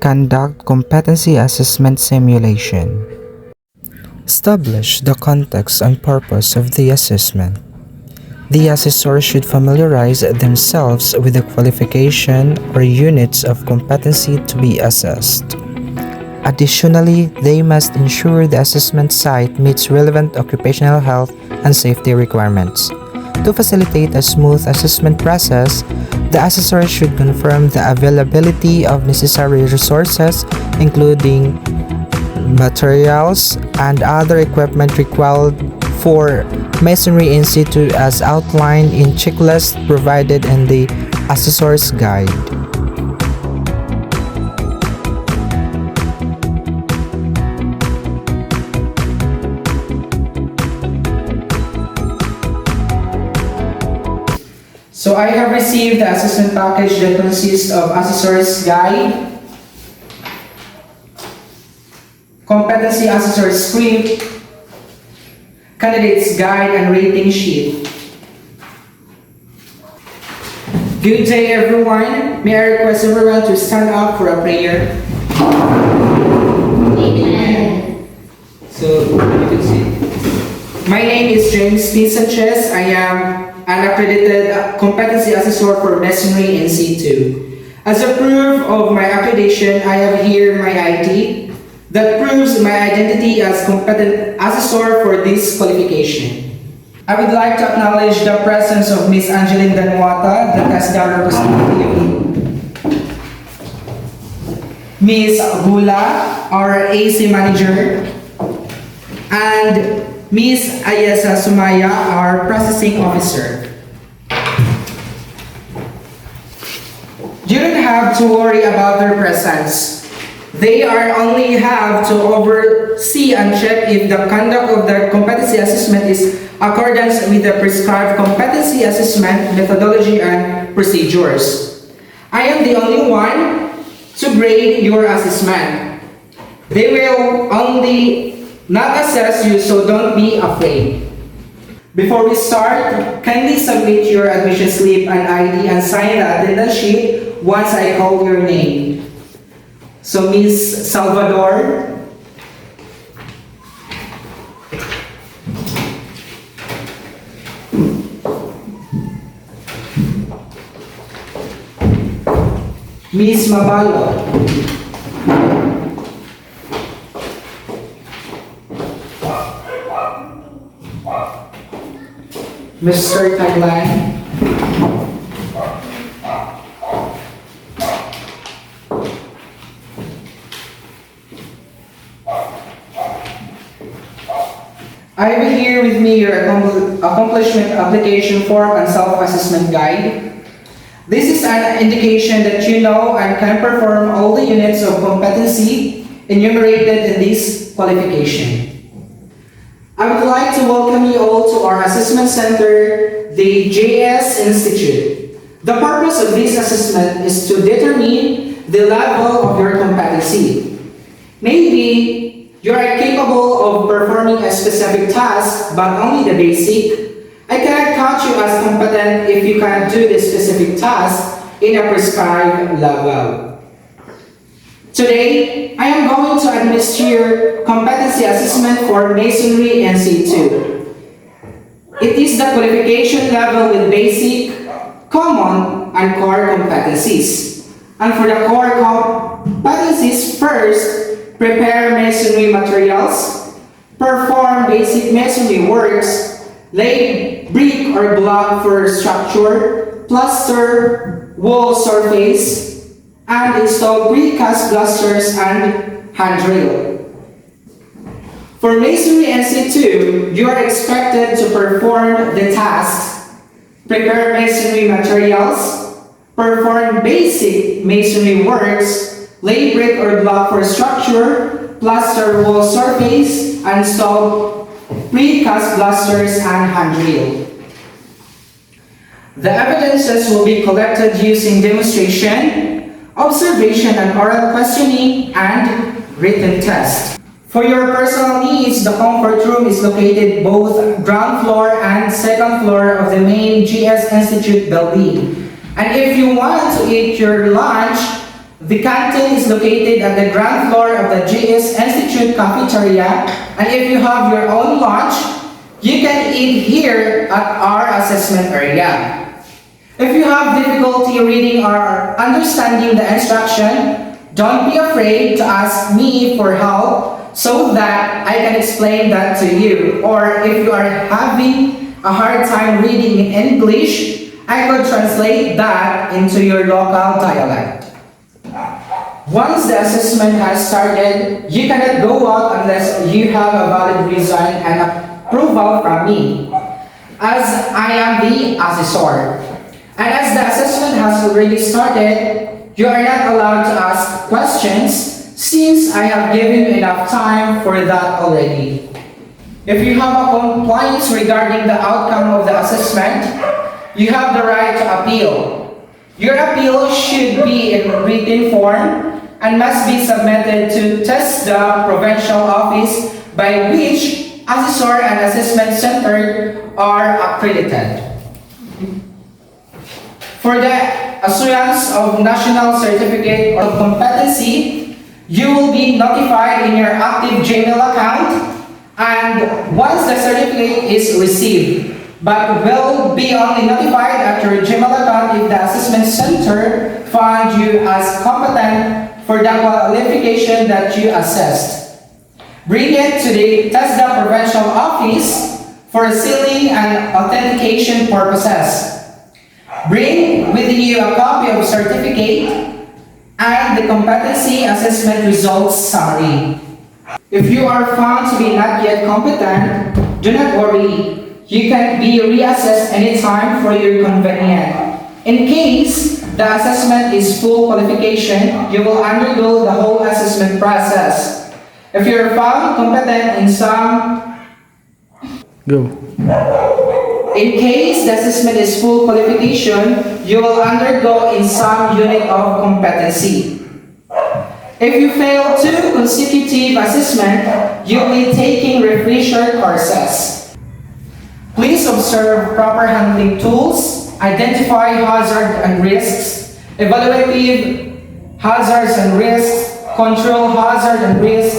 Conduct competency assessment simulation. Establish the context and purpose of the assessment. The assessor should familiarize themselves with the qualification or units of competency to be assessed. Additionally, they must ensure the assessment site meets relevant occupational health and safety requirements. To facilitate a smooth assessment process, the assessor should confirm the availability of necessary resources, including materials and other equipment required for Masonry in situ as outlined in checklist provided in the assessor's guide. So I have received the assessment package that consists of assessor's guide, competency assessor's script, candidate's guide and rating sheet. Good day everyone. May I request everyone to stand up for a prayer. Amen. So you can see. My name is James P. Sanchez. I am an accredited competency assessor for Masonry in C2. As a proof of my accreditation, I have here my ID that proves my identity as competent assessor for this qualification. I would like to acknowledge the presence of Ms. Angeline Danuata, the TESDA representative, Ms. Bula, our AC manager, and Ms. Ayesa Sumaya, our processing officer. You don't have to worry about their presence. They are only have to oversee and check if the conduct of the competency assessment is accordance with the prescribed competency assessment methodology and procedures. I am the only one to grade your assessment. They will only not assess you, so don't be afraid. Before we start, kindly submit your admission slip and ID and sign the attendance sheet once I call your name. So Ms. Salvador, Ms. Mabalo, Mr. Taglan, I have here with me your accomplishment application form and self-assessment guide. This is an indication that you know and can perform all the units of competency enumerated in this qualification. I would like to welcome you all to our assessment center, the JS Institute. The purpose of this assessment is to determine the level of your competency. Maybe you are capable of performing a specific task, but only the basic. I cannot count you as competent if you cannot do the specific task in a prescribed level. Today, I am going to administer competency assessment for Masonry NC2. It is the qualification level with basic, common, and core competencies. And for the core competencies, first, prepare masonry materials, perform basic masonry works, lay brick or block for structure, plaster wall surface, and install precast blasters and handrail. For Masonry NC2, you are expected to perform the tasks: prepare masonry materials, perform basic masonry works, lay brick or block for structure, plaster wall surface, and install precast blasters and handrail. The evidences will be collected using demonstration, observation and oral questioning, and written test. For your personal needs, the comfort room is located both ground floor and second floor of the main GS Institute building. And if you want to eat your lunch, The canteen is located at the ground floor of the GS Institute cafeteria, and if you have your own lunch, you can eat here at our assessment area. If you have difficulty reading or understanding the instruction, don't be afraid to ask me for help so that I can explain that to you. Or if you are having a hard time reading in English, I could translate that into your local dialect. Once the assessment has started, you cannot go out unless you have a valid reason and approval from me, as I am the assessor. And as the assessment has already started, you are not allowed to ask questions since I have given you enough time for that already. If you have a complaint regarding the outcome of the assessment, you have the right to appeal. Your appeal should be in written form and must be submitted to TESDA provincial office by which assessor and assessment center are accredited. For the assurance of national certificate of competency, you will be notified in your active Gmail account and once the certificate is received, but will be only notified at your Gmail account if the assessment center found you as competent for the qualification that you assessed. Bring it to the TESDA provincial office for sealing and authentication purposes. Bring with you a copy of certificate and the competency assessment results summary. If you are found to be not yet competent, do not worry. You can be reassessed anytime for your convenience. In case the assessment is full qualification, you will undergo the whole assessment process. If you are found competent in some... Go. In case the assessment is full qualification, you will undergo in some unit of competency. If you fail 2 consecutive assessments, you will be taking refresher courses. Please observe proper handling tools, identify hazards and risks, evaluative hazards and risks, control hazard and risk,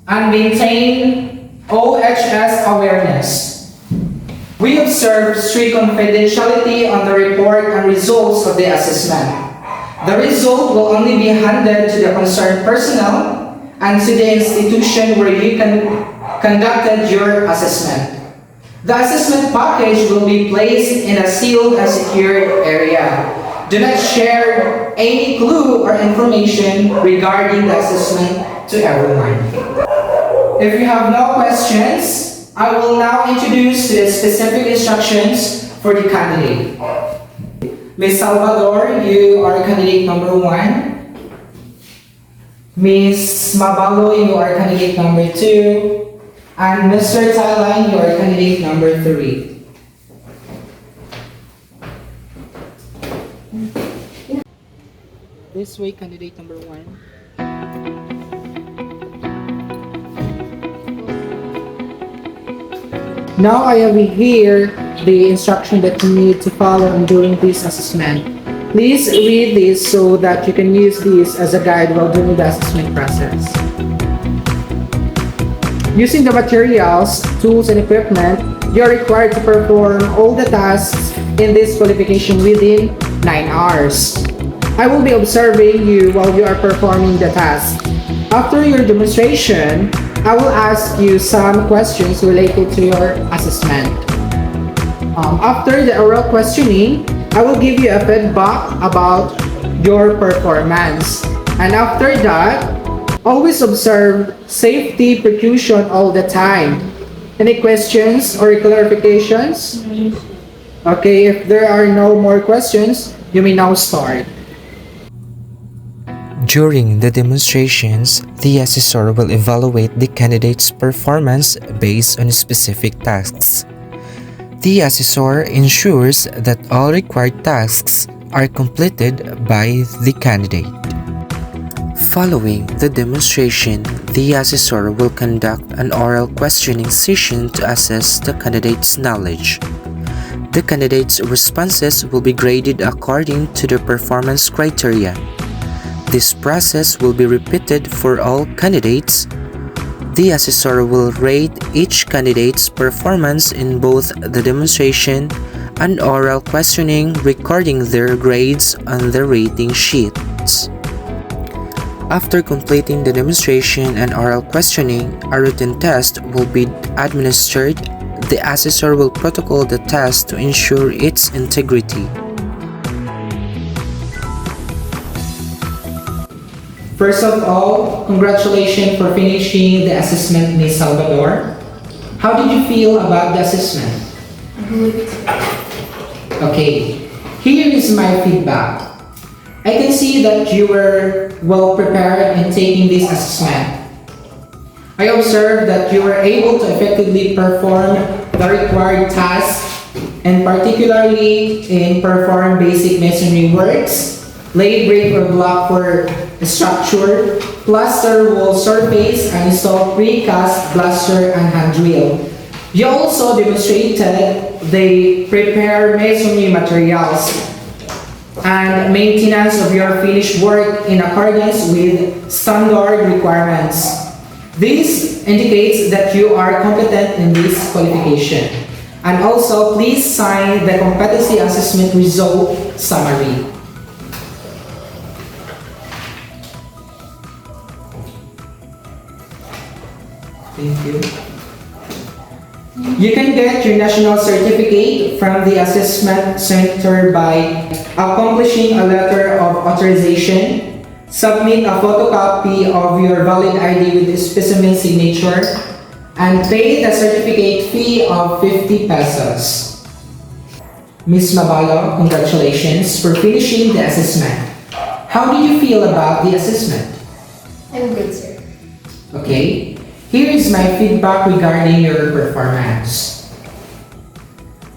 and maintain OHS awareness. We observe strict confidentiality on the report and results of the assessment. The result will only be handed to the concerned personnel and to the institution where you conducted your assessment. The assessment package will be placed in a sealed and secured area. Do not share any clue or information regarding the assessment to everyone. If you have no questions, I will now introduce the specific instructions for the candidate. Ms. Salvador, you are candidate number 1. Ms. Mabalo, you are candidate number 2. And Mr. Thailand, you are candidate number 3. This way, candidate number 1. Now I have here the instruction that you need to follow in doing this assessment. Please read this so that you can use this as a guide while doing the assessment process. Using the materials, tools, and equipment, you are required to perform all the tasks in this qualification within 9 hours. I will be observing you while you are performing the task. After your demonstration, I will ask you some questions related to your assessment. After the oral questioning, I will give you a feedback about your performance. And after that, always observe safety precaution all the time. Any questions or clarifications? Okay, if there are no more questions, you may now start. During the demonstrations, the assessor will evaluate the candidate's performance based on specific tasks. The assessor ensures that all required tasks are completed by the candidate. Following the demonstration, the assessor will conduct an oral questioning session to assess the candidate's knowledge. The candidate's responses will be graded according to the performance criteria. This process will be repeated for all candidates. The assessor will rate each candidate's performance in both the demonstration and oral questioning, recording their grades on the rating sheets. After completing the demonstration and oral questioning, a written test will be administered. The assessor will protocol the test to ensure its integrity. First of all, congratulations for finishing the assessment, Ms. Salvador. How did you feel about the assessment? Good. Okay, here is my feedback. I can see that you were well prepared in taking this assessment. I observed that you were able to effectively perform the required tasks, and particularly in perform basic masonry works, lay brick or block for structure, plaster wall surface, and install precast blaster and hand drill. You also demonstrated the prepare masonry materials and maintenance of your finished work in accordance with standard requirements. This indicates that you are competent in this qualification. And also, please sign the competency assessment result summary. Thank you. You can get your national certificate from the assessment center by accomplishing a letter of authorization, submit a photocopy of your valid ID with the specimen signature, and pay the certificate fee of 50 pesos. Ms. Mabalo, congratulations for finishing the assessment. How did you feel about the assessment? I'm good, sir. Okay. Here is my feedback regarding your performance.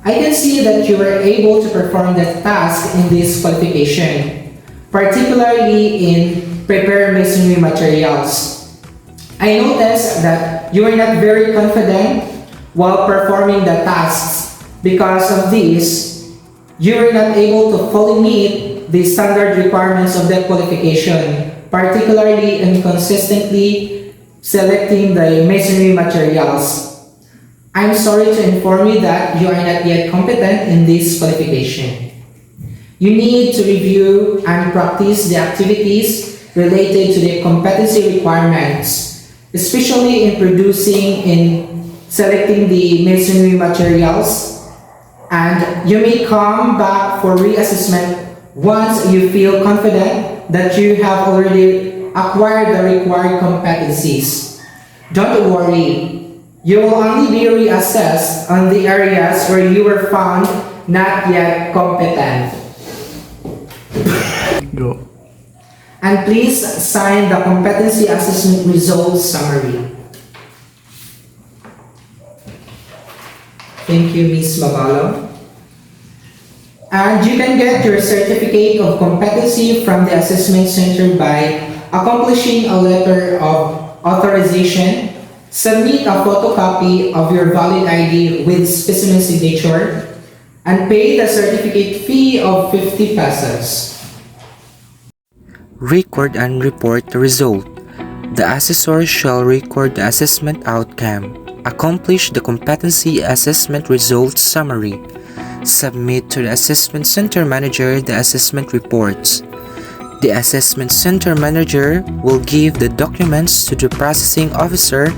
I can see that you were able to perform the task in this qualification, particularly in prepare masonry materials. I noticed that you were not very confident while performing the tasks. Because of this, you were not able to fully meet the standard requirements of that qualification, particularly in consistently selecting the masonry materials. I'm sorry to inform you that you are not yet competent in this qualification. You need to review and practice the activities related to the competency requirements, especially in producing and selecting the masonry materials. And you may come back for reassessment once you feel confident that you have already acquire the required competencies. Don't worry, you will only be reassessed on the areas where you were found not yet competent. Go. And please sign the competency assessment results summary. Thank you, Ms. Mabalo. And you can get your certificate of competency from the assessment center by accomplishing a letter of authorization, submit a photocopy of your valid ID with specimen signature, and pay the certificate fee of 50 pesos. Record and report the result. The assessor shall record the assessment outcome, accomplish the competency assessment results summary, submit to the assessment center manager the assessment reports. The assessment center manager will give the documents to the processing officer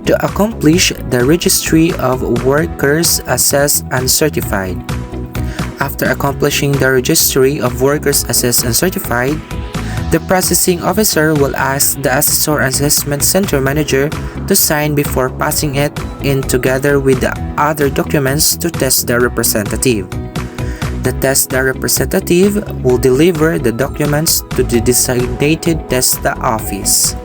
to accomplish the registry of workers assessed and certified. After accomplishing the registry of workers assessed and certified, the processing officer will ask the assessor assessment center manager to sign before passing it in together with the other documents to test the representative. The tester representative will deliver the documents to the designated tester office.